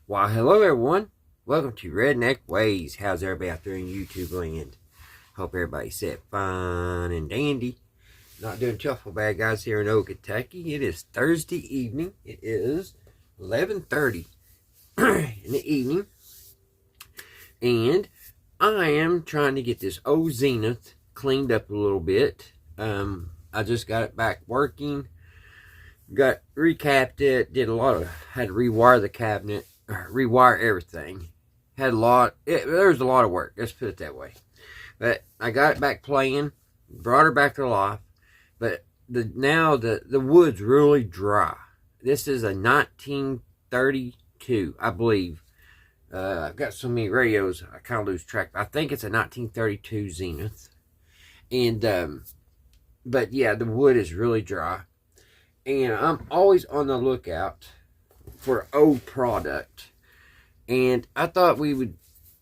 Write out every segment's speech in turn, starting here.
Why, hello everyone. Welcome to Redneck Ways. How's everybody out there in YouTube land? Hope everybody's set fine and dandy. Not doing truffle bad, guys, here in Oak, Kentucky. It is Thursday evening. It is 11:30 in the evening. And I am trying to get this old Zenith cleaned up a little bit. I just got it back working. Recapped it. Had to rewire the cabinet. Rewire everything. There was a lot of work. Let's put it that way. But I got it back playing. Brought her back to life. But now the wood's really dry. This is a 1932, I believe. I've got so many radios, I kind of lose track. I think it's a 1932 Zenith. And, but yeah, the wood is really dry. And I'm always on the lookout for old product. And I thought we would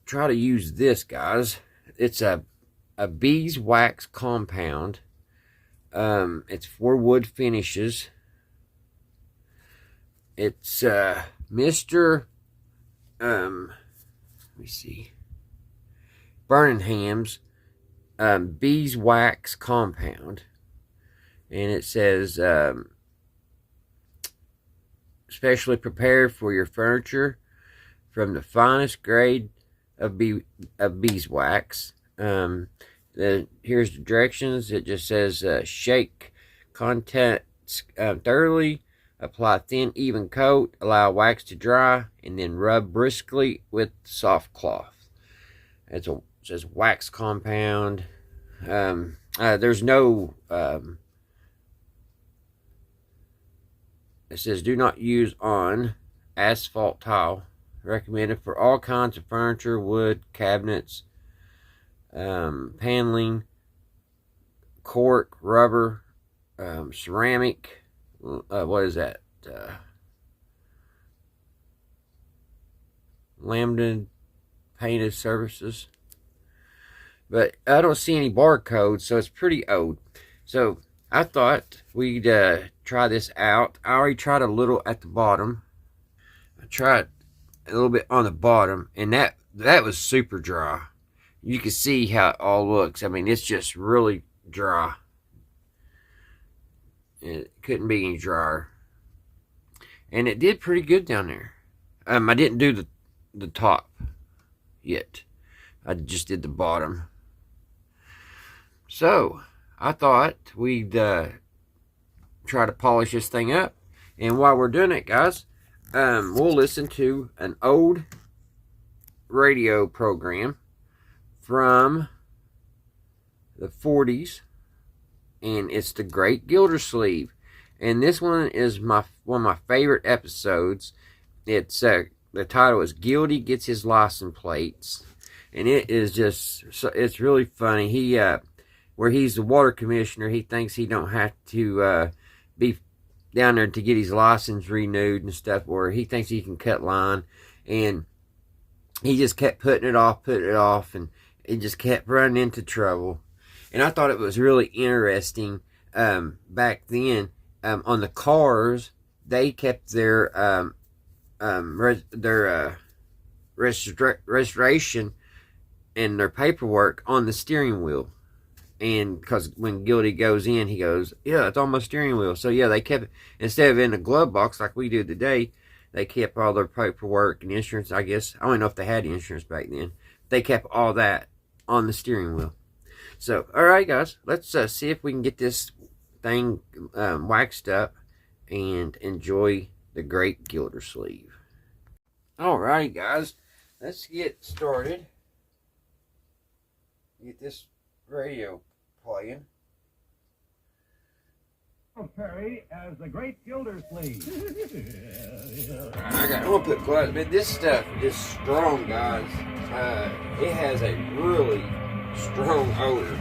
try to use this, guys. It's a beeswax compound. It's for wood finishes. It's Mr. Let me see. Burnham's beeswax compound. And it says specially prepared for your furniture from the finest grade of beeswax. Here's the directions. It just says shake contents thoroughly, apply thin even coat, allow wax to dry, and then rub briskly with soft cloth. It says wax compound. There's no it says do not use on asphalt tile. Recommended for all kinds of furniture, wood, cabinets, paneling, cork, rubber, ceramic. What is that? Laminated painted surfaces. But I don't see any barcodes, so it's pretty old. So I thought we'd try this out. I already tried a little at the bottom. I tried a little bit on the bottom, and that was super dry. You can see how it all looks. I mean, it's just really dry. It couldn't be any drier. And it did pretty good down there. I didn't do the top yet. I just did the bottom. So I thought we'd try to polish this thing up. And while we're doing it, guys, we'll listen to an old radio program from the 40s, and it's the Great Gildersleeve. And this one is one of my favorite episodes. It's the title is Gildy Gets His License Plates, and it is it's really funny. Where he's the water commissioner, he thinks he don't have to be down there to get his license renewed and stuff, or he thinks he can cut line, and he just kept putting it off, and he just kept running into trouble. And I thought it was really interesting back then. On the cars, they kept their registration and their paperwork on the steering wheel. And because when Gildy goes in, he goes, yeah, it's on my steering wheel. So yeah, they kept it, instead of in a glove box like we do today, they kept all their paperwork and insurance, I guess. I don't know if they had insurance back then. They kept all that on the steering wheel. So, all right, guys, let's see if we can get this thing waxed up and enjoy the Great Gildersleeve. All right, guys, let's get started. Get this radio playing. Perry as the Great Gildersleeve. I'm gonna put gloves, but this stuff is strong, guys. It has a really strong odor.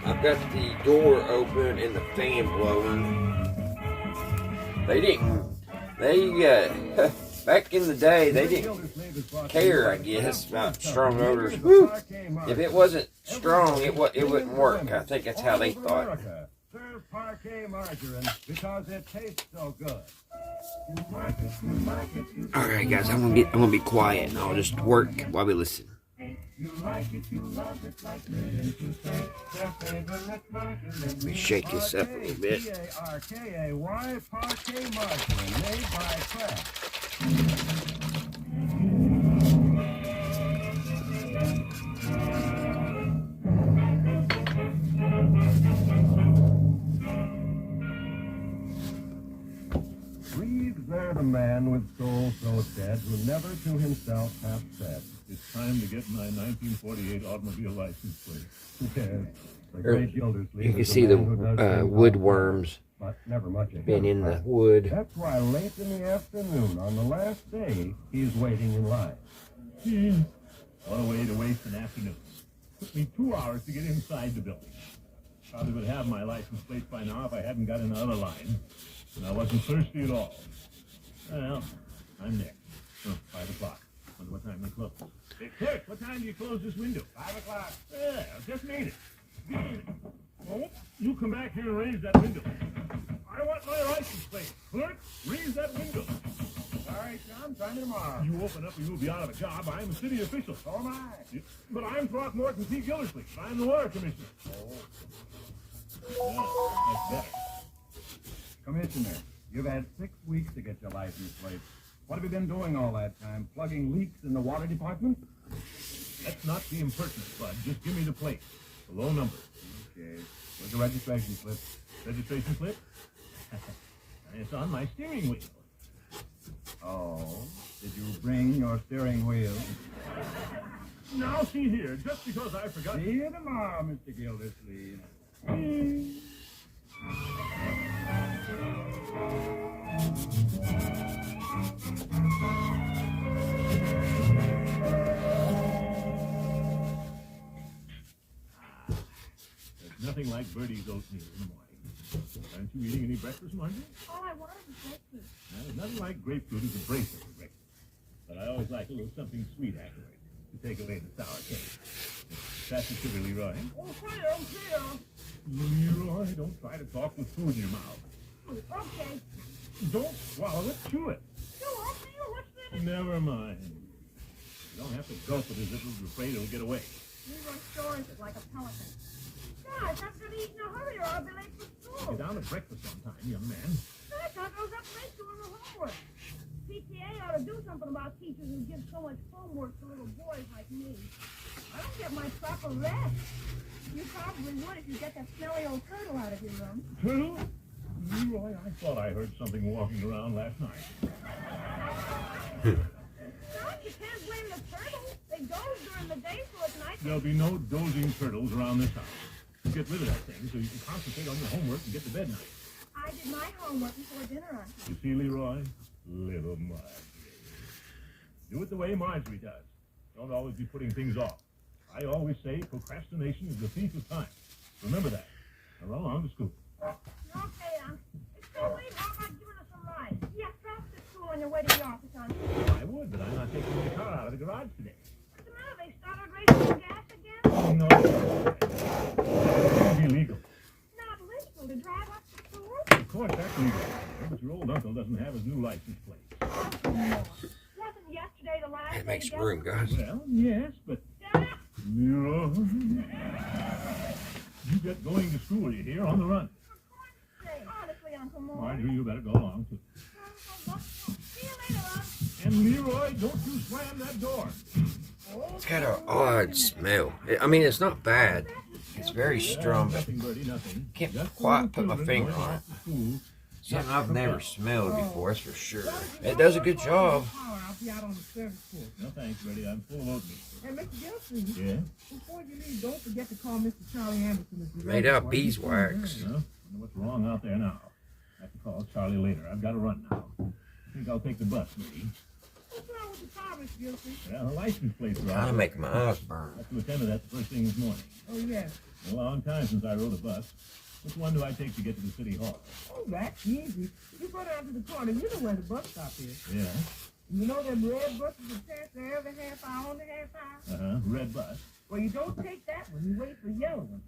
I've got the door open and the fan blowing. Back in the day, they didn't care, I guess, about strong odors. Woo. If it wasn't strong, it wouldn't work. I think that's how they thought. Serve parquet margarine because it tastes so good. All right, guys, I'm gonna be quiet and I'll just work while we listen. Let me shake this up a little bit. P-A-R-K-A-Y, parquet margarine, made by Kraft. Breathe there the man with soul so dead, who never to himself hath said, "It's time to get my 1948 automobile license plate." yes, the great Gildersleeve. You can is see the man who does things wood like worms that, but never much ahead been of in the time. wood. That's why late in the afternoon, on the last day, he's waiting in line. What a way to waste an afternoon. Took me 2 hours to get inside the building. Probably would have my license plate by now if I hadn't got in the other line. And I wasn't thirsty at all. Well, I'm next. Oh, 5 o'clock. Wonder what time they close. Hey, clerk, what time do you close this window? 5 o'clock. Yeah, I just made it. Oh, you come back here and raise that window. I want my license plate. Clerk, raise that window. Sorry, John. Try me tomorrow. You open up or you'll be out of a job. I'm a city official. So am I. But I'm Throckmorton P. Gildersleeve. I'm the water commissioner. That's better. Commissioner, you've had 6 weeks to get your license plate. What have you been doing all that time? Plugging leaks in the water department? Let's not be impertinent, Bud. Just give me the plate. The low number. Okay. Where's the registration slip? Registration slip? It's on my steering wheel. Oh, did you bring your steering wheel? Now see here, just because I forgot. See you tomorrow, Mr. Gildersleeve. There's nothing like Bertie's oatmeal in the morning. Aren't you eating any breakfast, Marjorie? All I wanted was grapefruit. Now, there's nothing like grapefruit as a bracelet for breakfast. But I always like a little something sweet afterward to take away the sour taste. That's the sugar, Leroy. Oh, Cleo. Leroy, don't try to talk with food in your mouth. Okay. Don't swallow it, chew it. No, Cleo, what's that? Never mind. You don't have to gulp it as if you're afraid it'll get away. Leroy stores it like a pelican. Guys, I've got to eat in a hurry or I'll be late for school. Get down to breakfast sometime, young man. Heck, I was up late doing the homework. PTA ought to do something about teachers who give so much homework to little boys like me. I don't get my proper rest. You probably would if you get that smelly old turtle out of your room. Turtle? Leroy, I thought I heard something walking around last night. No, you can't blame the turtle. They doze during the day, so at night There'll be no dozing turtles around this house. Get rid of that thing so you can concentrate on your homework and get to bed night. I did my homework before dinner on time. You see, Leroy? Little Marjorie. Do it the way Marjorie does. Don't always be putting things off. I always say procrastination is the thief of time. Remember that. Now run along to school. Okay, it's so late. How about giving us a ride? Yeah, drop to school on your way to the office, hon. I would, but I'm not taking the car out of the garage today. What's the matter? They started racing gas again? No. It's illegal. Not legal to drive up to school? Of course, that's legal. But your old uncle doesn't have his new license plate. No. Wasn't yesterday the last Hey, day make to some get room, them? guys. Well, yes, but Shut up! Leroy, you get going to school, you hear? On the run. For God's sake. Honestly, Uncle Moore. Marjorie, you better go along, too. See you later, Unc. And Leroy, don't you slam that door. It's got an odd smell. I mean, it's not bad. It's very strong, but Nothing, Bertie, nothing. can't Just quite put my children finger going on it. off to school. Something I've never smelled before, that's for sure. It does a good job. I'll be out on the service course. No thanks, Bertie. I'm full of oatmeal. And Mr. Gilson, Yeah? before you leave, don't forget to call Mr. Charlie Anderson. If you're Made ready out for it. beeswax. Well, wonder what's wrong out there now. I have to call Charlie later. I've got to run now. I think I'll take the bus, Bertie. What's wrong with the car, Mr. Gilson? Well, the license plate's I wrong. make my eyes burn. I have to attend to that the first thing this morning. Oh, yes. A long time since I rode a bus. Which one do I take to get to the city hall? Oh, that's easy. You go down to the corner. You know where the bus stop is. Yeah. You know them red buses that pass there every half hour on the half hour? Red bus. Well, you don't take that one. You wait for the yellow one.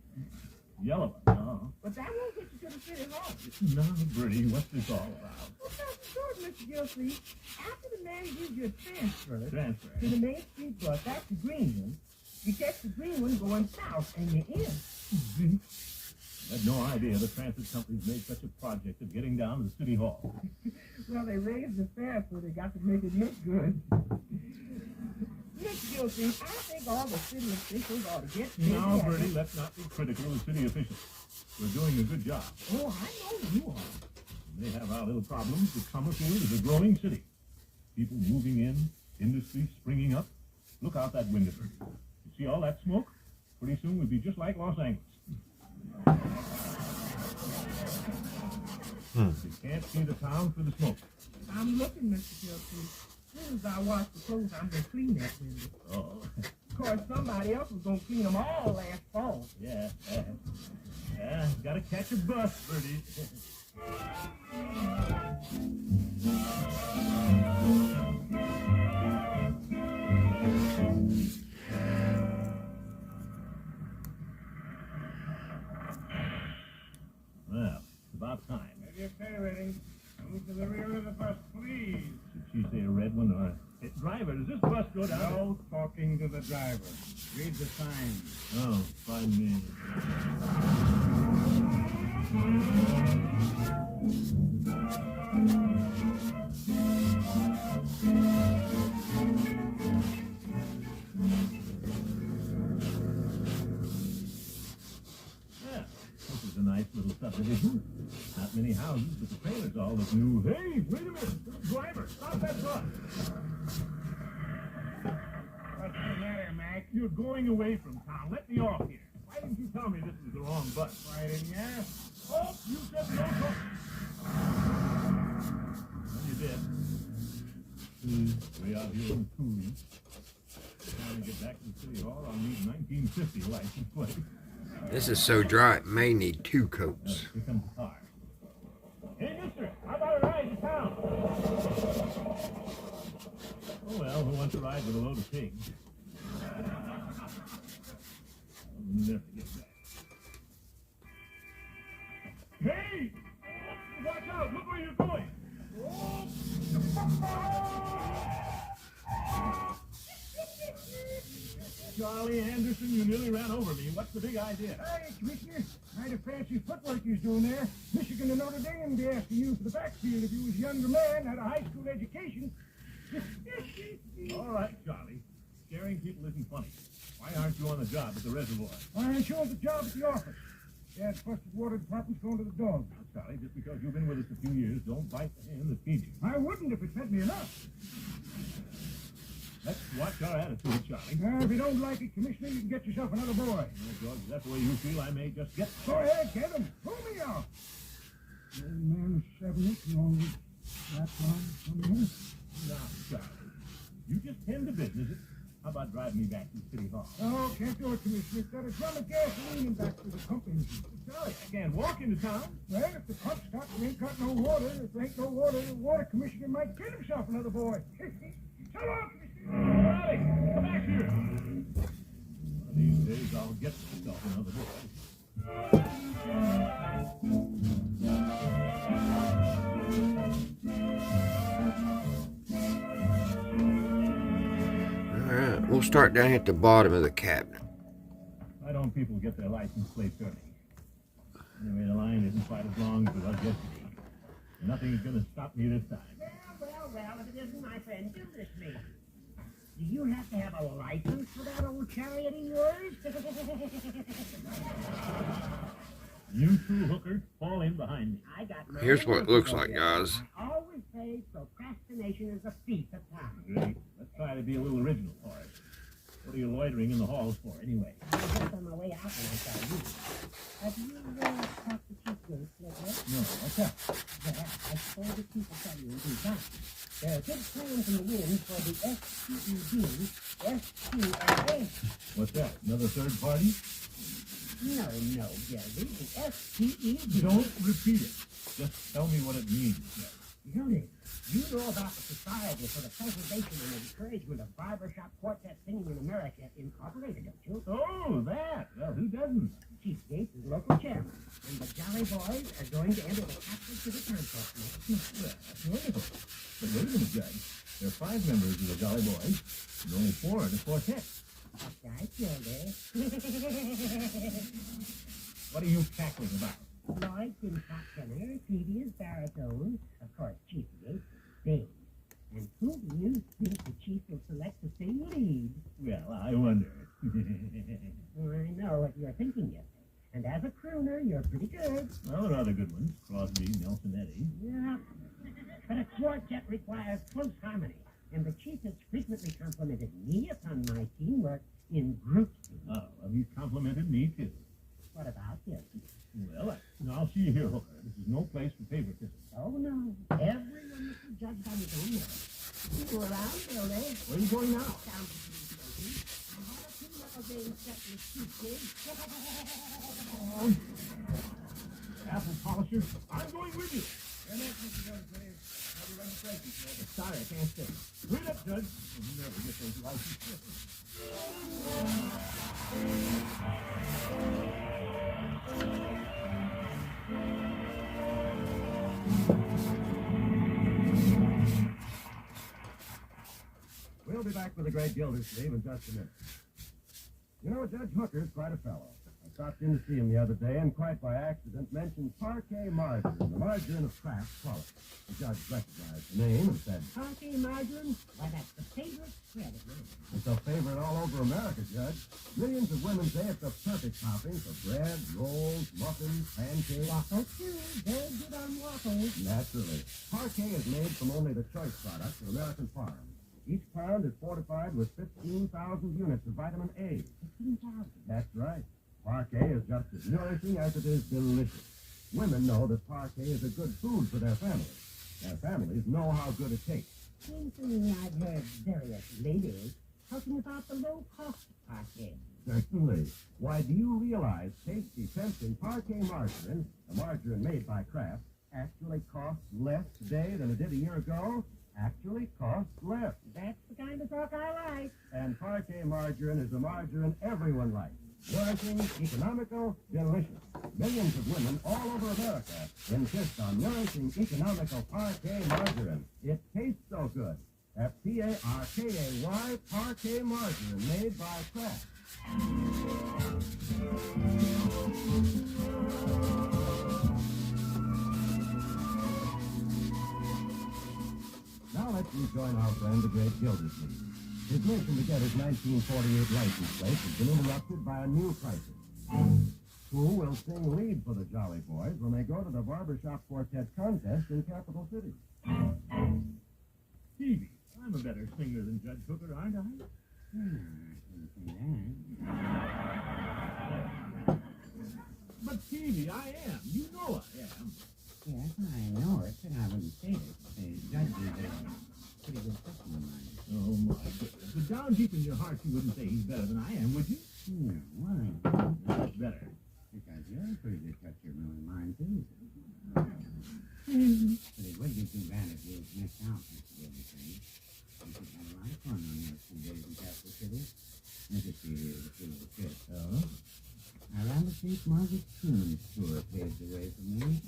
Yellow one, no. But that won't get you to the city hall. No, Bertie, what's this all about? Well, that's short, Mr. Gilsey. After the man gives you a transfer Transfer. to the Main Street bus, that's the green one. You catch the green one going south, and you're in. I had no idea the transit companies made such a project of getting down to the city hall. Well, they raised the fare, so they got to make it look good. Mr. Gilsey, I think all the city officials ought to get Now, together. Bertie, let's not be critical of city officials. We're doing a good job. Oh, I know you are. They have our little problems, but Summerfield is a growing city. People moving in, industry springing up. Look out that window, Bertie. You see all that smoke? Pretty soon we'll be just like Los Angeles. You can't see the town for the smoke. I'm looking, Mr. Gilsey. As soon as I wash the clothes, I'm going to clean that window. Oh, Of course, somebody else was going to clean them all last fall. yeah. Gotta catch a bus, Bertie. Well, it's about time. Have your pay ready. Move to the rear of the bus, please. Did she say a red one or a... Hey, driver, does this bus go down? No talking to the driver. Read the sign. Oh, fine me. Yeah, this is a nice little subdivision. Not many houses, but the trailers all look new. Hey, wait a minute. Driver, stop that bus. What's the matter, Mac? You're going away from town. Let me off here. Why didn't you tell me this was the wrong bus? Why didn't you ask? Oh, you said no talk. Well, you did. Way out here in Cooley. Trying to get back to the city hall, I'll need 1950 license plate. This is so dry, it may need 2 coats. Here comes the car. Hey, mister, how about a ride to town? Oh, well, who wants a ride with a load of pigs? I'll never get back. Hey! Watch out! Look where you're going! Charlie Anderson, you nearly ran over me. What's the big idea? Hey, Commissioner. Kind of fancy footwork you're doing there. Michigan and Notre Dame would be after you for the backfield if you was a younger man, had a high school education. All right, Charlie. Scaring people isn't funny. Why aren't you on the job at the reservoir? Why aren't you at the job at the office? Dad's busted water department's going to the dogs. Now, Charlie, just because you've been with us a few years, don't bite the hand that feeds you. I wouldn't if it fed me enough. Let's watch our attitude, Charlie. If you don't like it, Commissioner, you can get yourself another boy. Well, George, if that's the way you feel, I may just get... Go ahead, get him. Pull me off. The old man is 70, long that long, some minutes. Now, Charlie, you just tend to business. How about driving me back to the city hall? Oh, can't do it, Commissioner. Got a drum of gasoline in back to the company. Charlie, I can't walk into town. Well, if the pump stops, there ain't got no water. If there ain't no water, the water commissioner might get himself another boy. So long, Commissioner. Charlie, come back here. One of these days, I'll get myself another boy. Alright, we'll start down here at the bottom of the cabinet. Why don't people get their license plates early? Anyway, the line isn't quite as long as it was yesterday. Nothing's going to stop me this time. Well, if it isn't my friend Gildersleeve. Do you have to have a license for that old chariot of yours? You two hookers, fall in behind me. I got no Here's what it looks like, idea. guys. I always say procrastination is a thief of time. Great. Let's try to be a little original for it. What are you loitering in the halls for, anyway? I was just on my way out when I saw you. Have you talked to Chief Gates lately? No, what's that? Well, I suppose the people tell you in due time. There are good plans in the wind for the STED, ST, and A. What's that? Another third party? No, Gary, the STED. Don't repeat it. Just tell me what it means. Gildy, you know about the Society for the Preservation and Encouragement of Barbershop Quartet Singing in America, Incorporated, don't you? Oh, that. Well, who doesn't? Chief Gates is local chairman, and the Jolly Boys are going to enter the capital city contest next week. Well, that's wonderful. But wait a minute, Judge. There are 5 members of the Jolly Boys, and only 4 in the quartet. That's right, Gildy. What are you cackling about? Lloyd's in top tenor, Peavy is baritone, of course, Chief Gates is bass. And who do you think the chief will select to sing lead? Well, I wonder. Well, I know what you're thinking, Gildy. And as a crooner, you're pretty good. Well, there are other good ones. Crosby, Nelson, Eddy. Yeah. But a quartet requires close harmony, and the chief has frequently complimented me upon my teamwork in group singing. Oh, well, he's complimented me, too. What about this? Well, now see here, Hooker. This is no place for favoritism. Oh, no. Everyone must be judged on his own merit. See you around, Gildy. Where are you going now? Down to the station. I have a two-level game set with Chief Gates. Apple polisher, I'm going with you. You're next, Mr. Jones, please. Have your registration, sir. Sorry, I can't stay. Hurry up, Judge. You'll never get those licenses. We'll be back with the great Gildersleeve in just a minute. You know, Judge Hooker's quite a fellow. I stopped in to see him the other day and quite by accident mentioned parquet margarine, the margarine of Kraft quality. The judge recognized the name and said, Parquet margarine? Why, that's the favorite spread of mine. "It's a favorite all over America, Judge. Millions of women say it's the perfect topping for bread, rolls, muffins, pancakes." Waffles, too. Very good on waffles. Naturally. Parquet is made from only the choice products of American farms. Each pound is fortified with 15,000 units of vitamin A. 15,000. That's right. Parquet is just as nourishing as it is delicious. Women know that parquet is a good food for their families. Their families know how good it tastes. Same thing I've heard various ladies talking about the low cost of parquet. Certainly. Why, do you realize tasty, tempting parquet margarine, the margarine made by Kraft, actually costs less today than it did a year ago? Actually costs less. That's the kind of talk I like. And parquet margarine is a margarine everyone likes. Nourishing, economical, delicious. Millions of women all over America insist on nourishing, economical parquet margarine. It tastes so good. That's Parkay, parquet margarine made by Kraft. Now let's rejoin our friend, the great Gildersleeve. His mission to get his 1948 license plate has been interrupted by a new crisis. Who will sing lead for the Jolly Boys when they go to the Barbershop Quartet contest in Capital City? Stevie, I'm a better singer than Judge Hooker, aren't I? But Stevie, I am. You know I am. Yes, I know it, but I wouldn't say it. The judge is a pretty good person of mine. Oh, my goodness. But down deep in your heart, you wouldn't say he's better than I am, would you? No, why? That's better. Because you're a pretty good toucher of mine, too. But it would be too bad if you missed out, Mr. Gildersleeve. You could have a lot of fun on those 2 days in Capital City. Mrs. Stevie is a little trip. Oh? I rather think Margaret Truman's tour paved the way for me.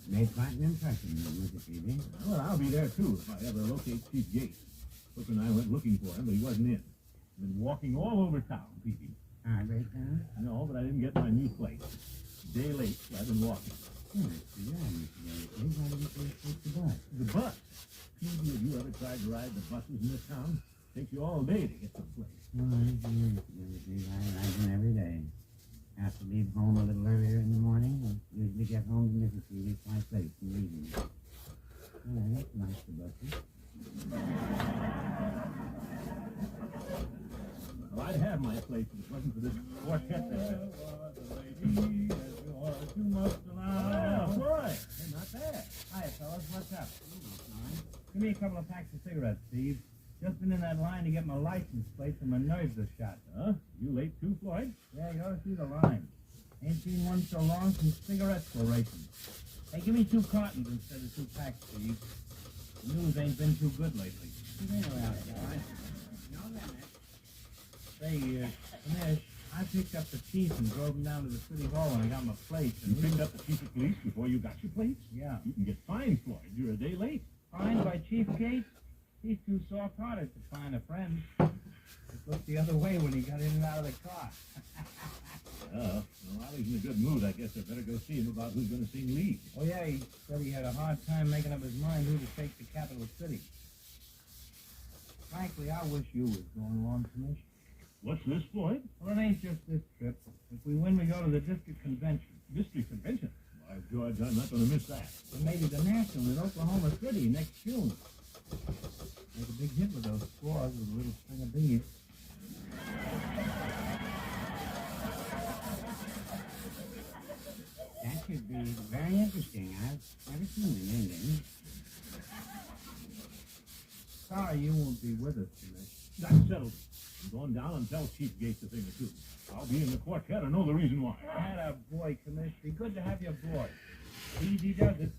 Made quite an impression on Mrs. Stevie. Well, I'll be there, too, if I ever locate Chief Gates. Hooker and I went looking for him, but he wasn't in. Been walking all over town, Peavy. Great town? No, but I didn't get my new plate. Day late, so I've been walking. Oh, that's too bad, Mr. Gildersleeve. Why didn't you take the bus? The bus? Peavy, have you ever tried to ride the buses in this town? Takes you all day to get to the place. Oh, I do, Mr. Gildersleeve. I ride them every day. Have to leave home a little earlier in the morning and usually get home to Mrs. Stevie quite late in the evening. Well, that's nice to buses. Well, I'd have my place if it wasn't for this quartet there. Oh, boy, hey, not bad. Hi, fellas. What's up? Give me a couple of packs of cigarettes, Steve. Just been in that line to get my license plate and my nerves are shot. Huh? You late too, Floyd? Yeah, you ought to see the line. Ain't seen one so long since cigarettes were racing. Hey, give me 2 cartons instead of 2 packs, Steve. The news ain't been too good lately. Very well, George. No limit. Say, Commish, I picked up the chief and drove him down to the city hall when I got my plates. You And picked up the chief of police before you got your plates? Yeah. You can get fined for it. You're a day late. Fined by Chief Gates? He's too soft-hearted to find a friend. Just looked the other way when he got in and out of the car. Well, while he's in a good mood, I guess I better go see him about who's going to sing lead. Oh, yeah, he said he had a hard time making up his mind who to take the capital city. Frankly, I wish you was going along, Commissioner. What's this, Floyd? Well, it ain't just this trip. If we win, we go to the district convention. District convention? Why, George, I'm not going to miss that. And maybe the national in Oklahoma City next June. Make a big hit with those squaws with a little string of beads. That should be very interesting. I've never seen an Indian. Sorry you won't be with us, Commissioner. That's settled. I'm going down and tell Chief Gates a thing or two. I'll be in the quartet. I know the reason why. Had a boy, Commissioner. Good to have your boy. Easy does it.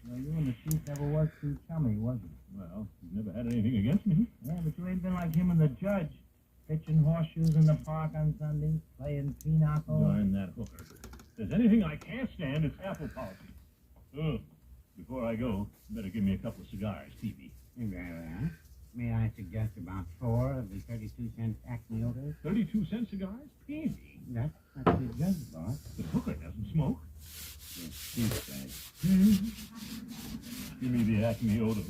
Well, you and the chief never was too chummy, was it? Well, you've never had anything against me. Yeah, but you ain't been like him and the judge. Pitching horseshoes in the park on Sundays, playing pinochle. Darn that hooker. If there's anything I can't stand, it's apple politics. Oh, before I go, you better give me a couple of cigars, Peavy. Very well. May I suggest about 4 of the 32-cent Acme odors? 32-cent cigars? Peavy. That's what the judge bought. The hooker doesn't smoke. Yes, he said. Give me the Acme Odo.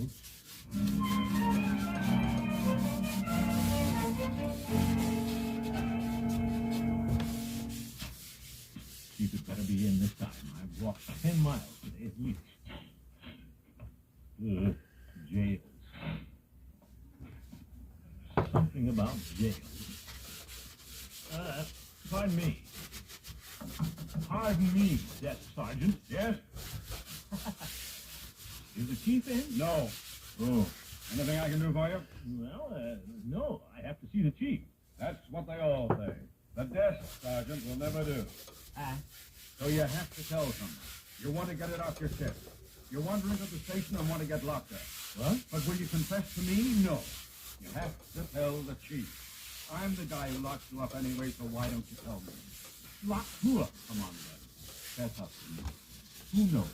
Chief had better be in this time. I've walked 10 miles today at least. Jails. Something about jails. Pardon me. Pardon me, Desk Sergeant. Yes? Is the chief in? No. Oh, Anything I can do for you? well, no. I have to see the chief. That's what they all say. The desk sergeant will never do. So you have to tell someone. You want to get it off your chest. You're wandering to the station and want to get locked up. What? But will you confess to me? No. You have to tell the chief. I'm the guy who locked you up anyway, so why don't you tell me? Lock who up? Come on, then. Fess up to me. Who knows?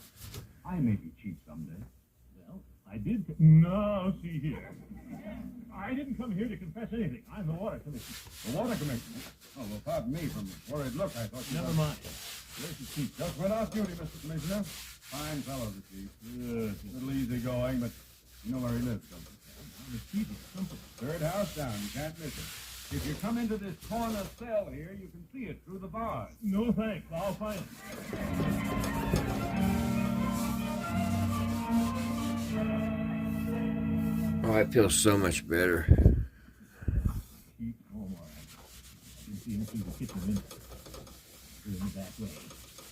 I may be chief someday. Well, I did. No, see here. I didn't come here to confess anything. I'm the water commissioner. The water commissioner? Oh, well, pardon me from the worried look. I thought you Never mind. Where's the chief? Just went off duty, Mr. Commissioner. Fine fellow, the chief. Yes. A little easygoing, but you know where he lives, don't you? The chief is something. Third house down. You can't miss it. If you come into this corner cell here, you can see it through the bars. No thanks. I'll find it. Oh, I feel so much better. Chief, oh, all right. I can see him through the kitchen window. Through the back way.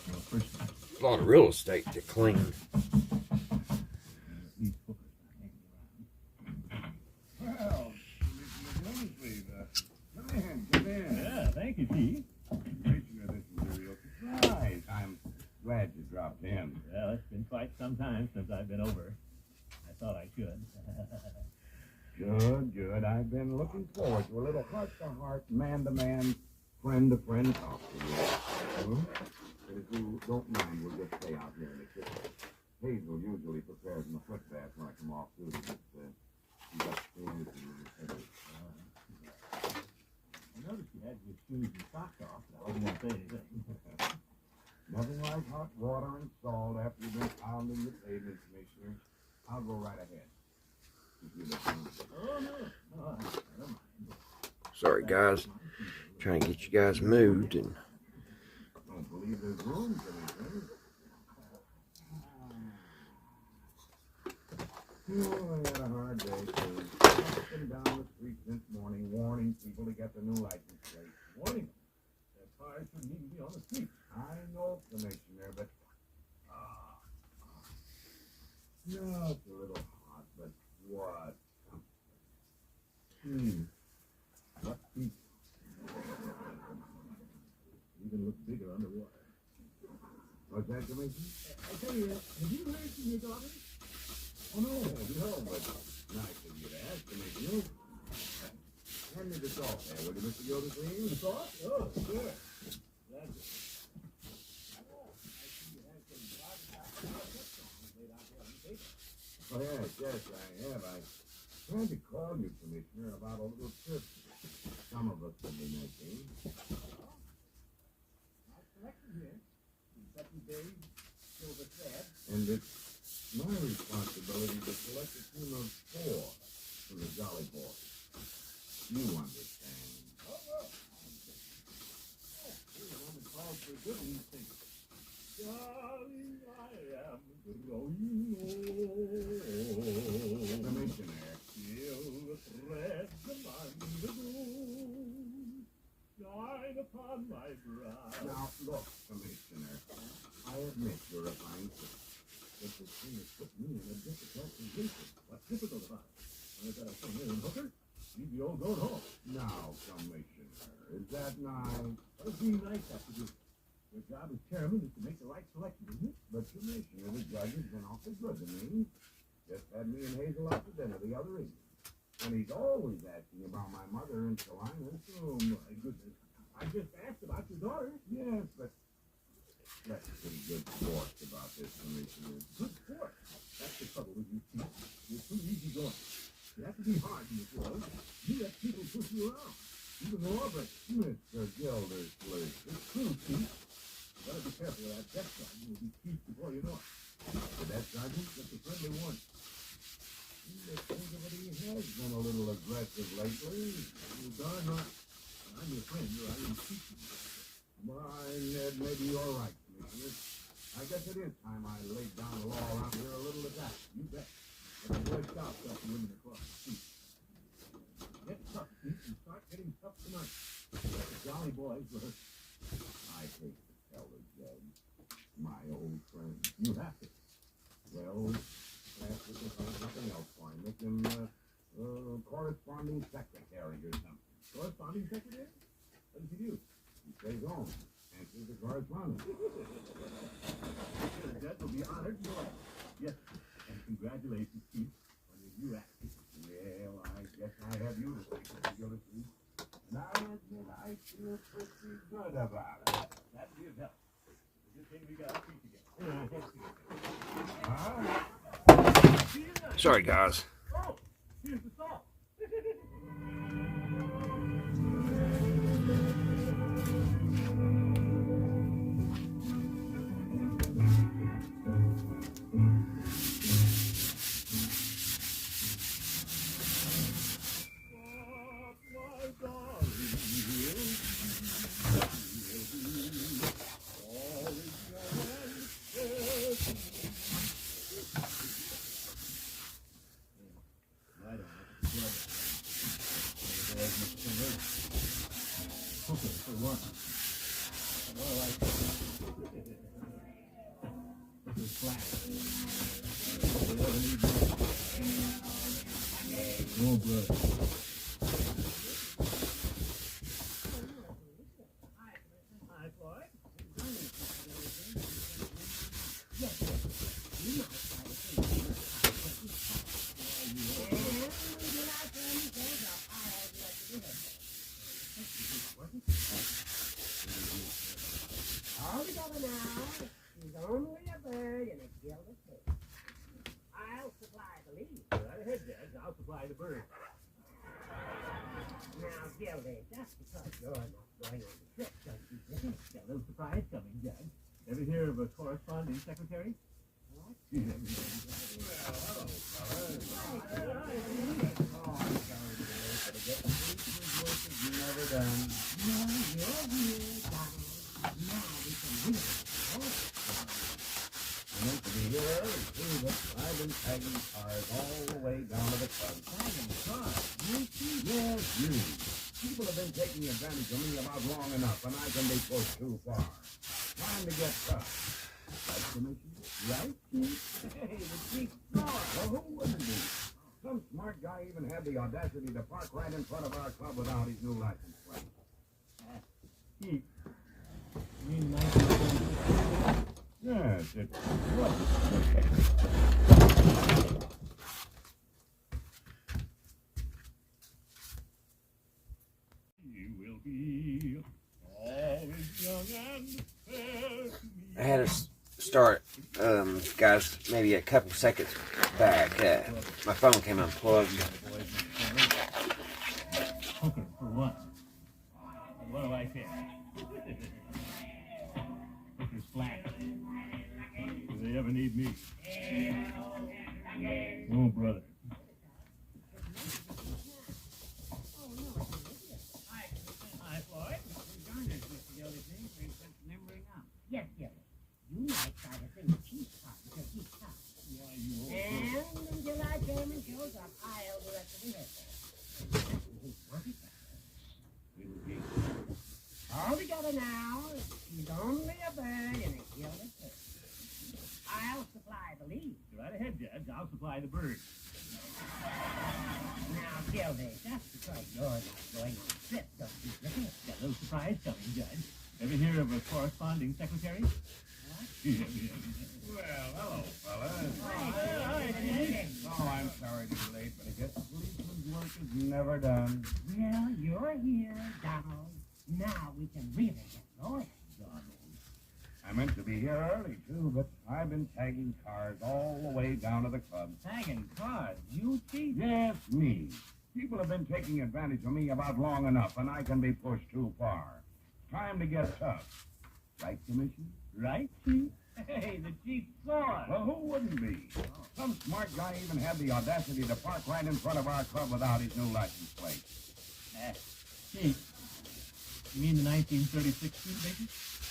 Well, first time. A lot of real estate to clean. These hookers not hanging around. Well, please, come in. Yeah, thank you, chief. Commissioner, this is a real surprise. I'm glad you dropped in. Well, it's been quite some time since I've been over. I thought I should. Good, good. I've been looking forward to a little heart-to-heart, man-to-man, friend-to-friend talk to you. But if you don't mind, we'll just stay out here in the kitchen. Hazel usually prepares my foot bath when I come off duty, but she's upstairs and headache. I noticed you had your shoes and socks off, but I wasn't going to say anything. Nothing like hot water and salt after you've been pounding the pavement, Commissioner. I'll go right ahead. If you don't mind. Oh, no. No, never mind. Sorry, guys. Trying to get you guys moved and Don't believe there's room for anything. Oh, I had a hard day, too. I've been down the street since morning, warning people to get the new license plate. Warning. That car shouldn't even be on the street. I know, Commissioner, but... No, it's a little hot, but what? What feet? Even looks bigger underwater. What's that? Commissioner? I tell you, have you heard from your daughter? Oh, no, but nice of you to ask, Commissioner. Hand me the salt there, will you, Mr. Gildersleeve? The thought? Oh, sure. Glad to. Oh, yes, I have. I tried to call you, Commissioner, about a little trip some of us will be making. And it's my responsibility to select a team of 4 from the Jolly Boys. You understand. Darling, I am growing old. Commissioner. Feel the threads among the gold shine upon my brow. Now, look, Commissioner. I admit you're a fine cook. But this thing has put me in a difficult position. What's difficult about it? When I got a thing in hooker, leave the old goat home. Now, Commissioner, is that nice? What does being nice have to do? Your job as chairman is to make the right selection, isn't it? But, Commissioner, the judge has been awfully good to me. Just had me and Hazel out to dinner the other evening. And he's always asking about my mother and Salinas. Oh, my goodness. I just asked about your daughter. Yes, but let's be good sports about this, Commissioner. Good sport. That's the trouble with you people. You're too easygoing. You have to be hard in this world. You let people push you around. Even more, but Mr. Gildersleeve. it's true, Chief. You gotta be careful of that death sergeant. You'll be chief before you know it. The death sergeant? Just a friendly warning. The he has been a little aggressive lately. You're darn right. I'm your friend, or I wouldn't speak to you. Why, Ned, maybe you're right, Commissioner. I guess it is time I laid down the law around here a little at that. You bet. But the boy Scout got the women across the street. Get tough, Chief, and start getting tough tonight. Like the Jolly Boys were. I hate to tell the judge, my old friend. You have to. Well, perhaps we can find something else for him. Make him corresponding secretary or something. Corresponding secretary? What does he do? He stays home, answers the correspondence. The judge will be honored to know that. Yes, and congratulations, Chief, on your new act. Well, I guess I have you to thank, Mr. Gildersleeve. And I admit I feel pretty good about it. That'd be of help. It's a good thing we got our feet together. All right. See you tonight. Sorry, guys. Oh, here's the salt. Oh, brother. Hi, Floyd. All together now. She's only a bird and a gilded head. I'll supply the lead. Right ahead, Judge. I'll supply the bird. Now, Gildy, just because you're not going on the trip, don't you think? Got a little surprise coming, Judge. Ever hear of a corresponding secretary? What? Never done. No, you're here, Donald. Now we can really I meant to be here early, too, but I've been tagging cars all the way down to the club. Tagging cars. You too. Yes, you. People have been taking advantage of me about long enough, and I can be pushed too far. Time to get tough. Right, Commissioner? Right, Chief? Hey, the chief smart. Well, who wouldn't be? Some smart guy even had the audacity to park right in front of our club without his new license plate. Chief, you mean 1976? Yes, it was. You will be always young and fair to me. I had to start, guys, maybe a couple seconds back. My phone came unplugged. Hooker for what? What do I care? Hooker's flat. Do they ever need me? Oh, brother. Hi, Floyd. Yes, Gilly. You might try to sing the chief's part until he stops. Why, you old And until our chairman shows up, I'll direct the rehearsal. All together now. He's only a bird in a gilded bird. I'll supply the lead. Right ahead, Judge. I'll supply the bird. Now, Gildy, just because you're not going on a trip, don't you forget. Got no surprise coming, Judge. Ever hear of a corresponding secretary? Well, hello, fellas. Oh, I'm sorry to be late, but I guess policeman's work is never done. Well, you're here, Donald. Now we can really get going. I meant to be here early, too, but I've been tagging cars all the way down to the club. Tagging cars? You cheat? Yes, me. People have been taking advantage of me about long enough, and I can be pushed too far. Time to get tough. Right, Commissioner? Right, Chief? Hey, the chief saw it. Well, who wouldn't be? Some smart guy even had the audacity to park right in front of our club without his new license plate. Chief, you mean the 1936 Studebaker?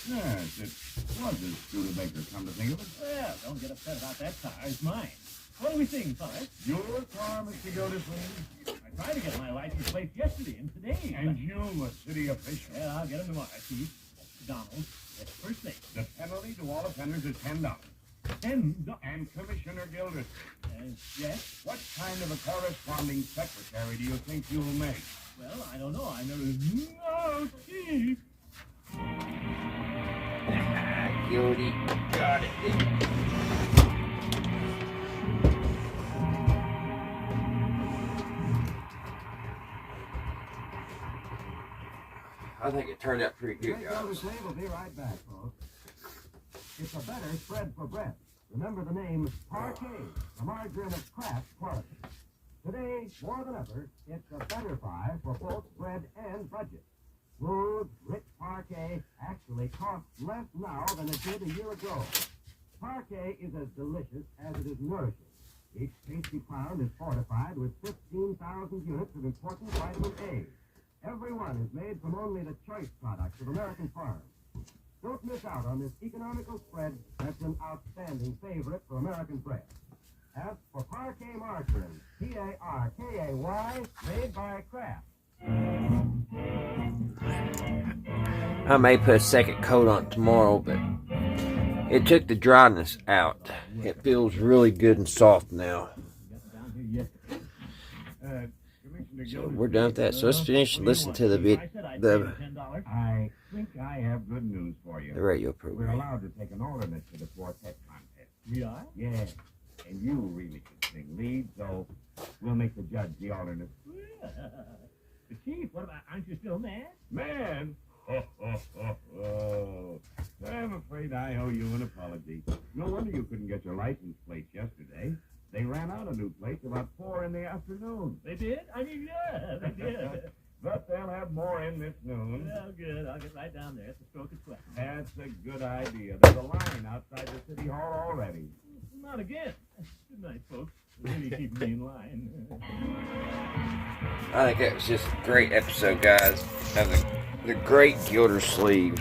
Yes, it was a Studebaker, come to think of it. Well, don't get upset about that car. It's mine. What do we sing, Forrest? Your car, Mr. Gildersleeve? I tried to get my license plate yesterday and today. And you, a city official. Yeah, I'll get him tomorrow, Chief. Donald, that's first thing. The penalty to all offenders is $10. And Commissioner Gildersleeve, Yes? what kind of a corresponding secretary do you think you'll make? Well, I don't know. I never... No, Chief! Guilty. Got it. I think it turned out pretty good, guys. Gildersleeve will be right back, folks. It's a better spread for bread. Remember the name Parquet, the margarine of Kraft quality. Today, more than ever, it's a better buy for both bread and budget. Smooth, rich Parquet actually costs less now than it did a year ago. Parquet is as delicious as it is nourishing. Each tasty pound is fortified with 15,000 units of important vitamin A. Every one is made from only the choice products of American farms. Don't miss out on this economical spread that's an outstanding favorite for American bread. Ask for Parquet margarine, Parkay, made by Kraft. I may put a second coat on it tomorrow, but it took the dryness out. It feels really good and soft now. So we're done with that. So let's finish and listen to the I think I have good news for you. radio We're program. allowed to take an alternate to the quartet contest. We are? Yeah, and you really can sing lead, so we'll make the judge the alternate. The Chief, what about... Aren't you still mad? Man! I'm afraid I owe you an apology. No wonder you couldn't get your license plate yesterday. They ran out of new plates about 4 in the afternoon. They did? I mean, yeah, they did. But they'll have more in this noon. Well, good. I'll get right down there at the stroke of 12. That's a good idea. There's a line outside the city hall already. Not again. Good night, folks. Really keep me in line. I think that was just a great episode, guys, of the Great Gildersleeve.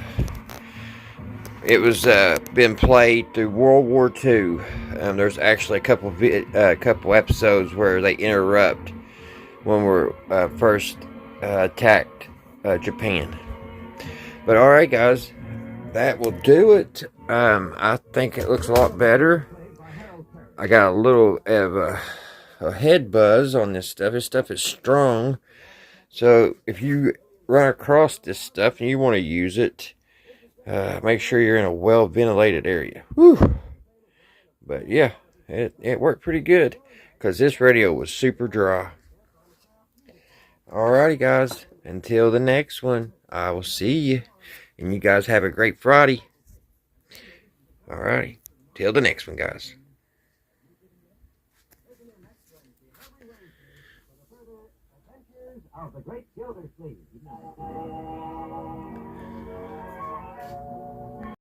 It was been played through World War II. There's actually a couple episodes where they interrupt when we're first attacked Japan. But all right, guys, that will do it. I think it looks a lot better. I got a little of a head buzz on this stuff. This stuff is strong. So if you run across this stuff and you want to use it, Make sure you're in a well ventilated area. Whew. But yeah, it worked pretty good because this radio was super dry. Alrighty, guys. Until the next one, I will see you. And you guys have a great Friday. Alrighty. Till the next one, guys. Of the great Gildersleeve.